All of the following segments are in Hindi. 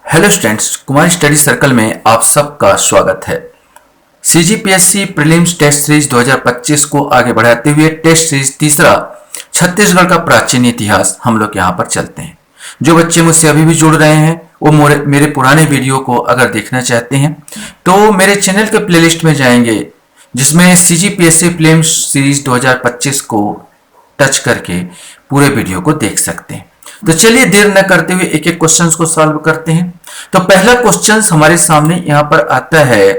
Hello students, Kumar study circle में आप सबका स्वागत है। सीजीपीएससी प्रीलिम्स टेस्ट सीरीज 2025 को आगे बढ़ाते हुए टेस्ट सीरीज तीसरा छत्तीसगढ़ का प्राचीन इतिहास हम लोग यहाँ पर चलते हैं। जो बच्चे मुझसे अभी भी जुड़ रहे हैं वो मेरे पुराने वीडियो को अगर देखना चाहते हैं तो मेरे चैनल के प्लेलिस्ट में जाएंगे, जिसमें सीजीपीएससी प्रीलिम्स सीरीज 2025 को टच करके पूरे वीडियो को देख सकते हैं। तो चलिए देर न करते हुए एक एक क्वेश्चंस को सॉल्व करते हैं। तो पहला क्वेश्चन हमारे सामने यहां पर आता है,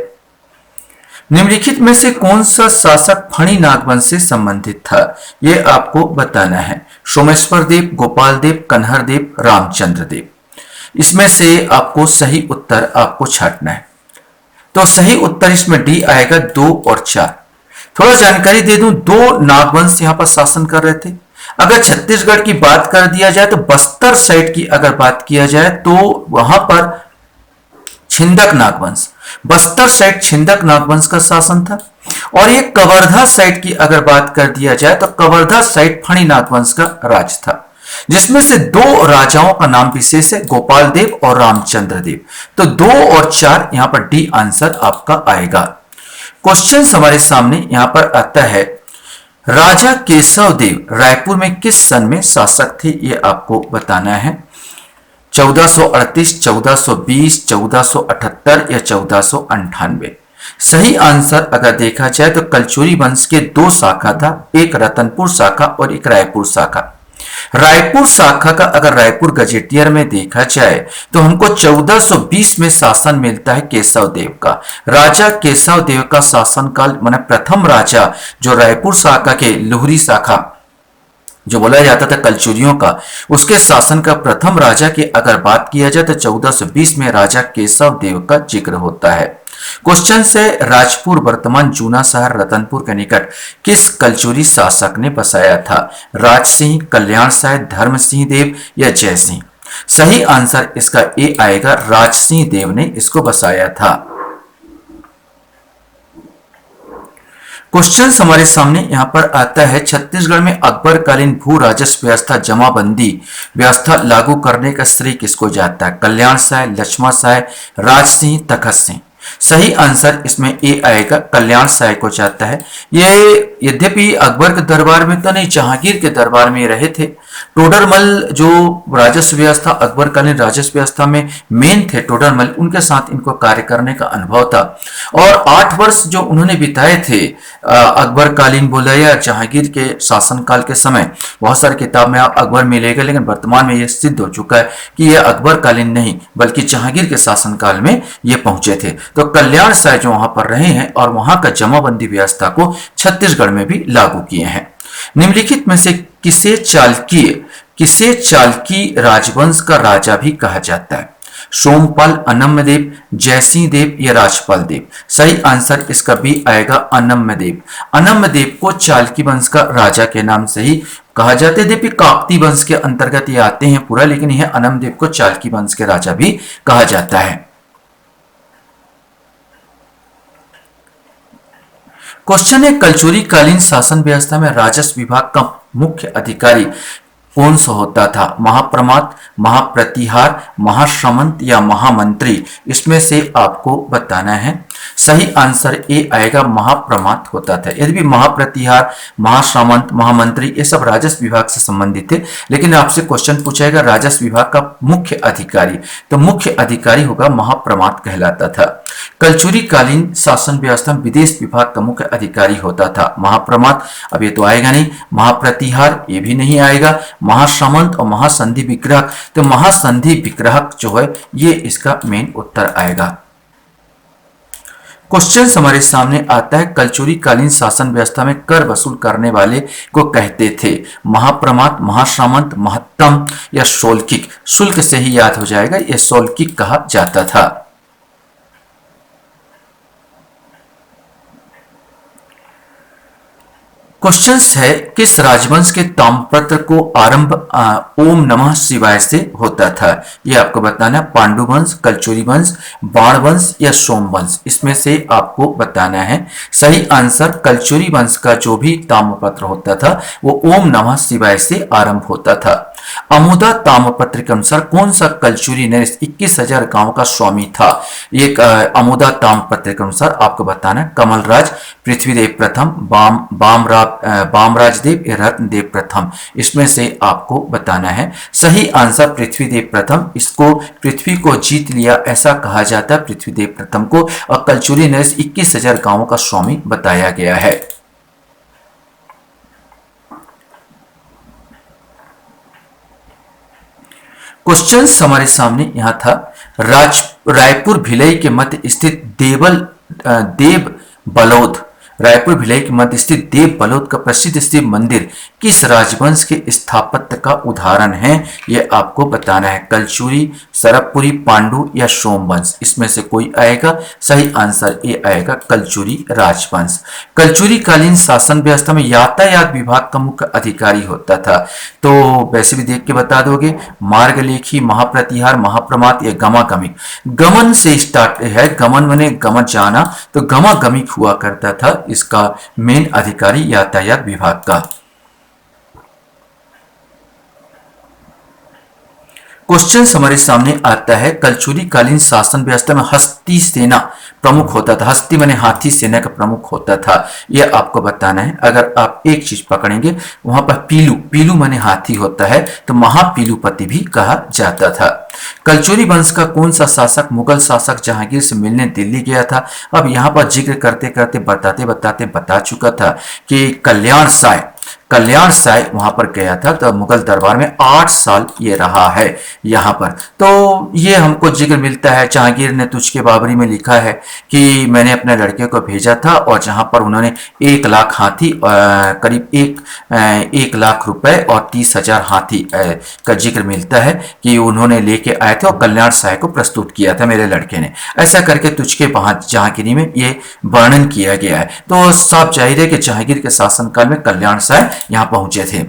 निम्नलिखित में से कौन सा शासक फणी नागवंश से संबंधित था? यह आपको बताना है। सोमेश्वर देव, गोपाल देव, कन्हर देव, रामचंद्र देव। इसमें से आपको सही उत्तर आपको छांटना है। तो सही उत्तर इसमें डी आएगा, 2 और 4। थोड़ा जानकारी दे दूं, 2 नागवंश यहां पर शासन कर रहे थे। अगर छत्तीसगढ़ की बात कर दिया जाए तो बस्तर साइड की अगर बात किया जाए तो वहां पर छिंदक नागवंश, बस्तर साइड छिंदक नागवंश का शासन था। और ये कवर्धा साइड की अगर बात कर दिया जाए तो कवर्धा साइड फणी नागवंश का राज था, जिसमें से 2 राजाओं का नाम विशेष है, गोपाल देव और रामचंद्र देव। तो 2 और 4 यहां पर डी आंसर आपका आएगा। क्वेश्चन हमारे सामने यहां पर आता है, राजा केशव देव रायपुर में किस सन में शासक थे? यह आपको बताना है। 1438, 1420, 1478 या 1498। सही आंसर अगर देखा जाए तो कलचुरी वंश के 2 शाखा था, एक रतनपुर शाखा और एक रायपुर शाखा। रायपुर शाखा का अगर रायपुर गजेटियर में देखा जाए तो हमको 1420 में शासन मिलता है केशव देव का। राजा केशव देव का शासनकाल माने प्रथम राजा जो रायपुर शाखा के लोहरी शाखा जो बोला जाता था कलचुरियों का, उसके शासन का प्रथम राजा की अगर बात किया जाए तो 1420 में राजा केशव देव का जिक्र होता है। क्वेश्चन से, राजपुर वर्तमान जूना शहर रतनपुर के निकट किस कलचुरी शासक ने बसाया था? राज सिंह, कल्याण साय, धर्म सिंह देव या जय सिंह? सही आंसर इसका ए आएगा, राज सिंह देव ने इसको बसाया था। क्वेश्चन हमारे सामने यहां पर आता है, छत्तीसगढ़ में अकबरकालीन भू राजस्व व्यवस्था जमाबंदी व्यवस्था लागू करने का श्रेय किसको जाता है? कल्याण साय, लक्ष्मण साय, राज सिंह, तखत सिंह? सही आंसर इसमें ए आएगा, कल्याण साय को जाता है। ये यद्यपि अकबर के दरबार में तो नहीं, जहांगीर के दरबार में रहे थे। टोडरमल जो राजस्व व्यवस्था अकबरकालीन राजस्व व्यवस्था में मेन थे टोडरमल, उनके साथ इनको कार्य करने का अनुभव था। और 8 वर्ष जो उन्होंने बिताए थे अकबरकालीन बोला या जहांगीर के शासनकाल के समय, बहुत सारी किताब में अकबर मिलेगा, लेकिन वर्तमान में यह सिद्ध हो चुका है कि यह अकबरकालीन नहीं बल्कि जहांगीर के शासनकाल में ये पहुंचे थे। तो कल्याण साय जो वहां पर रहे हैं और वहां का जमाबंदी व्यवस्था को छत्तीसगढ़ में भी लागू किए हैं। निम्नलिखित में से किसे चालकी राजवंश का राजा भी कहा जाता है? सोमपाल, अनम्य देव, जयसिंह देव या राजपाल देव? सही आंसर इसका भी आएगा, अनम्य देव। अनम्य देव को चालकी वंश का राजा के नाम से ही कहा जाता है। यद्यपि काकती वंश के अंतर्गत ये आते हैं पूरा, लेकिन यह अनम्य देव को चालकी वंश के राजा भी कहा जाता है। क्वेश्चन है, कलचुरी कालीन शासन व्यवस्था में राजस्व विभाग का मुख्य अधिकारी कौन सा होता था? महाप्रमात, महाप्रतिहार, महाश्रमंत या महामंत्री? इसमें से आपको बताना है। सही आंसर ए आएगा, महाप्रमात होता था। यदि महाप्रतिहार, महाश्रमंत, महामंत्री ये सब राजस्व विभाग से संबंधित थे, लेकिन आपसे क्वेश्चन पूछेगा राजस्व विभाग का मुख्य अधिकारी, तो मुख्य अधिकारी होगा महाप्रमात कहलाता था। कलचुरी कालीन शासन व्यवस्था में विदेश विभाग का मुख्य अधिकारी होता था महाप्रमात। अब ये तो आएगा नहीं। महाप्रतिहार ये भी नहीं आएगा। महाश्रमंत और महासंधि विग्रहक, तो महासंधि विग्रहक जो है ये इसका मेन उत्तर आएगा। क्वेश्चन हमारे सामने आता है, कलचुरी कालीन शासन व्यवस्था में कर वसूल करने वाले को कहते थे? महाप्रमात, महाश्रमंत, महत्तम या शोल्किक? शुल्क से ही याद हो जाएगा, यह शोल्किक कहा जाता था। क्वेश्चंस है, किस राजवंश के ताम्रपत्र को आरंभ ओम नमः शिवाय से होता था? ये आपको बताना है। पांडु वंश, कलचुरी वंश, बाण वंश या सोम वंश, इसमें से आपको बताना है। सही आंसर, कलचुरी वंश का जो भी ताम्रपत्र होता था वो ओम नमः शिवाय से आरंभ होता था। अमुदा ताम्रपत्र के अनुसार कौन सा कलचुरी नरेश 21,000 गांव का स्वामी था? ये अमुदा ताम्रपत्र के अनुसार आपको बताना है। कमलराज, पृथ्वीदेव प्रथम, बामराज देव या रत्नदेव प्रथम, इसमें से आपको बताना है। सही आंसर पृथ्वीदेव प्रथम। इसको पृथ्वी को जीत लिया ऐसा कहा जाता है पृथ्वीदेव प्रथम को, और कलचुरी नरेश 21,000 गांवों का स्वामी बताया गया है। क्वेश्चंस हमारे सामने यहां था, रायपुर भिलई के मध्य स्थित देव बलौद, रायपुर भिलई के मध्य स्थित देव बलौद का प्रसिद्ध शिव मंदिर किस राजवंश के स्थापत्य का उदाहरण है? यह आपको बताना है। कलचुरी, सरबपुरी, पांडु या सोमवंश, इसमें से कोई आएगा। सही आंसर ये आएगा कलचुरी राजवंश। कलचुरी कालीन शासन व्यवस्था में यातायात विभाग का मुख्य अधिकारी होता था, तो वैसे भी देख के बता दोगे। मार्गलेखी, महाप्रतिहार, महाप्रमाद या गमागमिक? गमन से स्टार्ट है, गमन माने गमन जाना, तो गमागमिक हुआ करता था इसका मेन अधिकारी यातायात विभाग का। क्वेश्चन हमारे सामने आता है, कलचुरी कालीन शासन व्यवस्था में हस्ती सेना प्रमुख होता था। हस्ती माने हाथी, सेना का प्रमुख होता था, यह आपको बताना है। अगर आप एक चीज पकड़ेंगे, वहां पर पीलू, पीलू माने हाथी होता है, तो महापीलूपति भी कहा जाता था। कलचुरी वंश का कौन सा शासक मुगल शासक जहांगीर से मिलने दिल्ली गया था? अब यहाँ पर जिक्र करते करते बताते बता चुका था कि कल्याण साय वहां पर गया था, तो मुगल दरबार में 8 साल ये रहा है यहाँ पर। तो ये हमको जिक्र मिलता है, जहांगीर ने तुझके बाबरी में लिखा है कि मैंने अपने लड़के को भेजा था, और जहां पर उन्होंने 1 लाख हाथी, करीब 1 लाख रुपए और 30,000 हाथी का जिक्र मिलता है कि उन्होंने लेके आए थे, और कल्याण साय को प्रस्तुत किया था मेरे लड़के ने। ऐसा करके तुझके जहांगीरी में ये वर्णन किया गया है। तो साफ जाहिर है कि जहांगीर के शासनकाल में कल्याण साय यहां पहुंचे थे।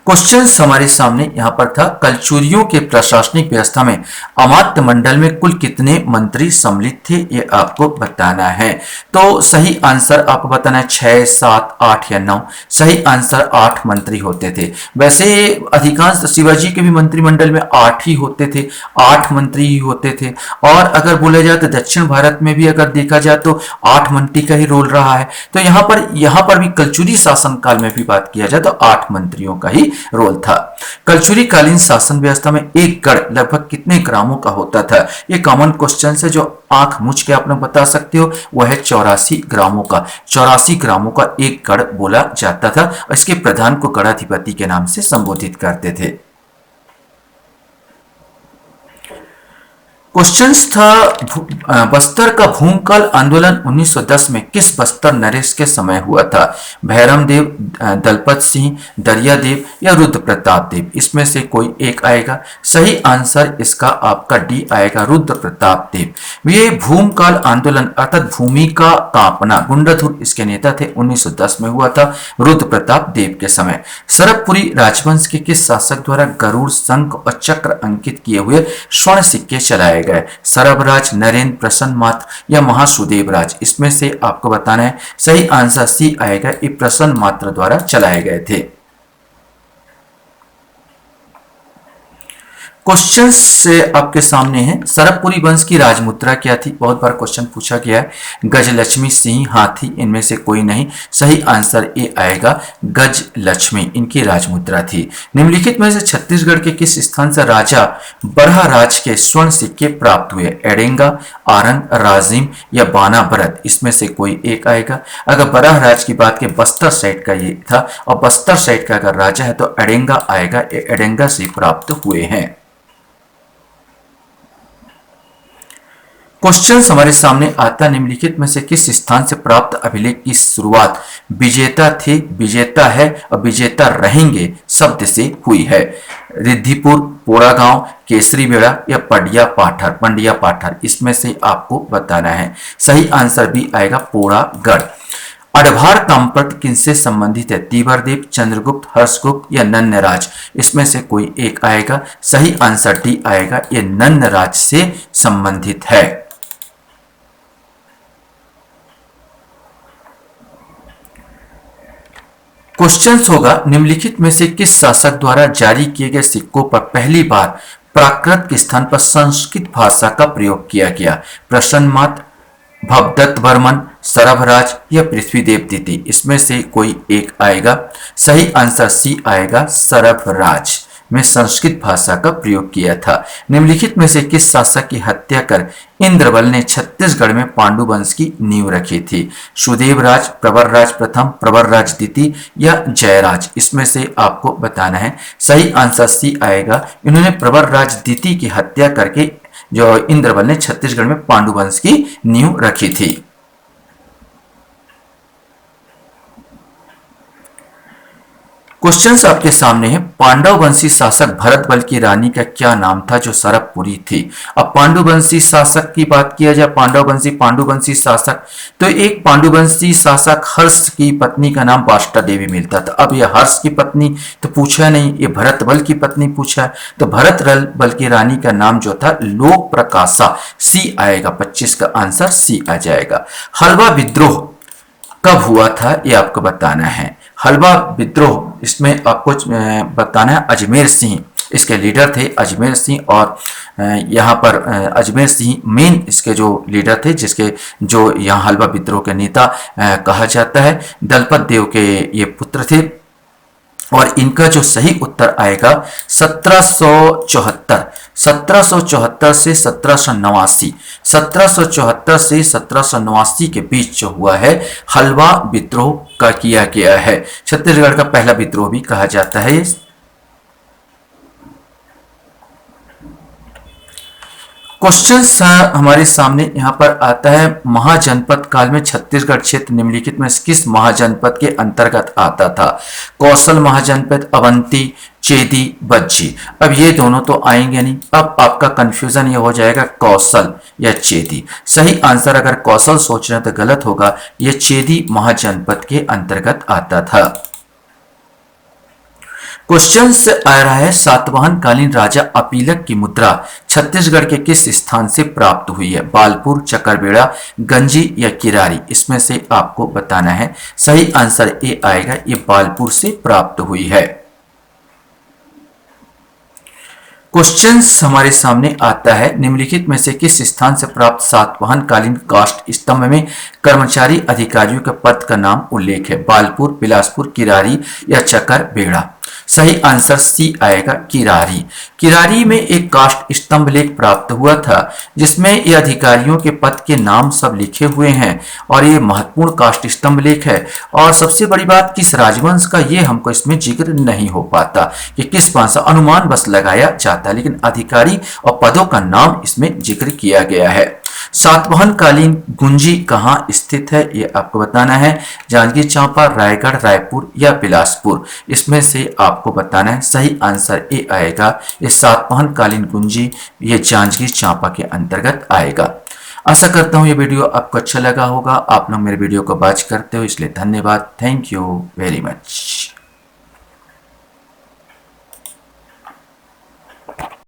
क्वेश्चन हमारे सामने यहां पर था, कलचुरियों के प्रशासनिक व्यवस्था में अमात्य मंडल में कुल कितने मंत्री सम्मिलित थे? ये आपको बताना है। तो सही आंसर आपको बताना है 6, 7, 8 या 9। सही आंसर 8 मंत्री होते थे। वैसे अधिकांश शिवाजी के भी मंत्रिमंडल में 8 ही होते थे, 8 मंत्री ही होते थे। और अगर बोला जाए तो दक्षिण भारत में भी अगर देखा जाए तो 8 मंत्री का ही रोल रहा है। तो यहाँ पर भी कलचुरी शासनकाल में भी बात किया जाए तो 8 मंत्रियों का ही रोल था। कलचुरी कालीन शासन व्यवस्था में एक गढ़ लगभग कितने ग्रामों का होता था? ये कॉमन क्वेश्चन है जो आंख मुझ के आप लोग बता सकते हो। वह है 84 ग्रामों का। 84 ग्रामों का एक गढ़ बोला जाता था। इसके प्रधान को गढ़ाधिपति के नाम से संबोधित करते थे। क्वेश्चंस था, बस्तर का भूमिकाल आंदोलन 1910 में किस बस्तर नरेश के समय हुआ था? भैरम देव, दलपत सिंह, दरिया देव या रुद्र प्रताप देव, इसमें से कोई एक आएगा। सही आंसर इसका आपका डी आएगा, रुद्र प्रताप देव। ये भूमिकाल आंदोलन अर्थात भूमि का कांपना, गुंडाधुर इसके नेता थे, 1910 में हुआ था रुद्र प्रताप देव के समय। सरबपुरी राजवंश के किस शासक द्वारा गरुड़, शंख और चक्र अंकित किए हुए स्वर्ण सिक्के चलाए गए? सरबराज, नरेंद्र, प्रसन्न मात्र या महासुदेव राज, इसमें से आपको बताना है। सही आंसर सी आएगा, ये प्रसन्न मात्र द्वारा चलाए गए थे। क्वेश्चन से आपके सामने है, सरबपुरी वंश की राजमुद्रा क्या थी? बहुत बार क्वेश्चन पूछा गया है। गजलक्ष्मी, सिंह, हाथी, इनमें से कोई नहीं। सही आंसर ये आएगा, गजलक्ष्मी इनकी राजमुद्रा थी। निम्नलिखित में से छत्तीसगढ़ के किस स्थान से राजा बरहा राज के स्वर्ण सिक्के प्राप्त हुए? एडेंगा, आरंग, राजिम या बानाबरद, इसमें से कोई एक आएगा। अगर बरहा राज की बात की, बस्तर साइड का ये था, और बस्तर साइड का अगर राजा है तो एडेंगा आएगा, एडेंगा से प्राप्त हुए हैं। क्वेश्चन हमारे सामने आता निम्नलिखित में से किस स्थान से प्राप्त अभिलेख की शुरुआत विजेता थे, विजेता है और विजेता रहेंगे शब्द से हुई है? रिद्धिपुर, पोड़ा गांव, केसरी बेड़ा या पंडिया पाठर, इसमें से आपको बताना है। सही आंसर भी आएगा पोड़ागढ़। अडभार ताम्रपत्र किनसे संबंधित है? तीवरदेव, चंद्रगुप्त, हर्षगुप्त या नन्नराज, इसमें से कोई एक आएगा। सही आंसर डी आएगा, ये नन्नराज से संबंधित है। क्वेश्चन होगा निम्नलिखित में से किस शासक द्वारा जारी किए गए सिक्कों पर पहली बार प्राकृत के स्थान पर संस्कृत भाषा का प्रयोग किया गया? प्रसन्नमात, भवदत्त वर्मन, सरभराज या पृथ्वीदेव द्वितीय, इसमें से कोई एक आएगा। सही आंसर सी आएगा, सरभराज में संस्कृत भाषा का प्रयोग किया था। निम्नलिखित में से किस शासक की हत्या कर इंद्रबल ने छत्तीसगढ़ में पांडु वंश की नींव रखी थी? सुदेवराज, प्रवरराज प्रथम, प्रवरराज द्वितीय या जयराज, इसमें से आपको बताना है। सही आंसर सी आएगा, इन्होंने प्रवरराज द्वितीय की हत्या करके जो इंद्रबल ने छत्तीसगढ़ में पांडु वंश की नींव रखी थी। क्वेश्चन आपके सामने है, पांडव वंशी शासक भरत बल की रानी का क्या नाम था जो सरबपुरी थी? अब पांडुवंशी शासक की बात किया जाए, पांडुवंशी शासक, तो एक पांडुवंशी शासक हर्ष की पत्नी का नाम वाष्टा देवी मिलता था। अब यह हर्ष की पत्नी तो पूछा नहीं, ये भरत बल की पत्नी पूछा, तो भरत बल की रानी का नाम जो था लोक प्रकाशा, सी आएगा। 25 का आंसर सी आ जाएगा। हलवा विद्रोह कब हुआ था ये आपको बताना है। हलवा विद्रोह, इसमें आपको बताना है अजमेर सिंह इसके लीडर थे, अजमेर सिंह, और यहाँ पर अजमेर सिंह मेन इसके जो लीडर थे, जिसके जो यहाँ हलवा विद्रोह के नेता कहा जाता है। दलपत देव के ये पुत्र थे और इनका जो सही उत्तर आएगा 1774 से 1789, 1774 से 1789 के बीच जो हुआ है हलवा विद्रोह का किया गया है। छत्तीसगढ़ का पहला विद्रोह भी कहा जाता है। क्वेश्चन हमारे सामने यहाँ पर आता है, महाजनपद काल में छत्तीसगढ़ क्षेत्र निम्नलिखित में किस महाजनपद के अंतर्गत आता था? कौशल महाजनपद, अवंती, चेदी, बज्जी। अब ये दोनों तो आएंगे नहीं, अब आपका कंफ्यूजन ये हो जाएगा कौशल या चेदी। सही आंसर अगर कौशल सोच रहे हैं तो गलत होगा, ये चेदी महाजनपद के अंतर्गत आता था। क्वेश्चन आ रहा है, सातवाहन कालीन राजा अपीलक की मुद्रा छत्तीसगढ़ के किस स्थान से प्राप्त हुई है? बालपुर, चकरबेड़ा, गंजी या किरारी, इसमें से आपको बताना है। सही आंसर ए आएगा, ये बालपुर से प्राप्त हुई है। क्वेश्चन हमारे सामने आता है, निम्नलिखित में से किस स्थान से प्राप्त सातवाहन कालीन काष्ठ स्तंभ में कर्मचारी अधिकारियों के पद का नाम उल्लेख है? बालपुर, बिलासपुर, किरारी या चकरबेड़ा। सही आंसर सी आएगा, किरारी। किरारी में एक काष्ठ स्तंभ लेख प्राप्त हुआ था जिसमें ये अधिकारियों के पद के नाम सब लिखे हुए हैं और ये महत्वपूर्ण काष्ठ स्तंभ लेख है। और सबसे बड़ी बात किस राजवंश का, ये हमको इसमें जिक्र नहीं हो पाता कि किस वंश, अनुमान बस लगाया जाता है, लेकिन अधिकारी और पदों का नाम इसमें जिक्र किया गया है। सातवाहन कालीन गुंजी कहाँ स्थित है ये आपको बताना है। जांजगीर चांपा, रायगढ़, रायपुर या बिलासपुर, इसमें से आपको बताना है। सही आंसर ए आएगा, ये सातवाहन कालीन गुंजी ये जांजगीर चांपा के अंतर्गत आएगा। आशा करता हूँ ये वीडियो आपको अच्छा लगा होगा। आप लोग मेरे वीडियो को वॉच करते हो इसलिए धन्यवाद। Thank you very much.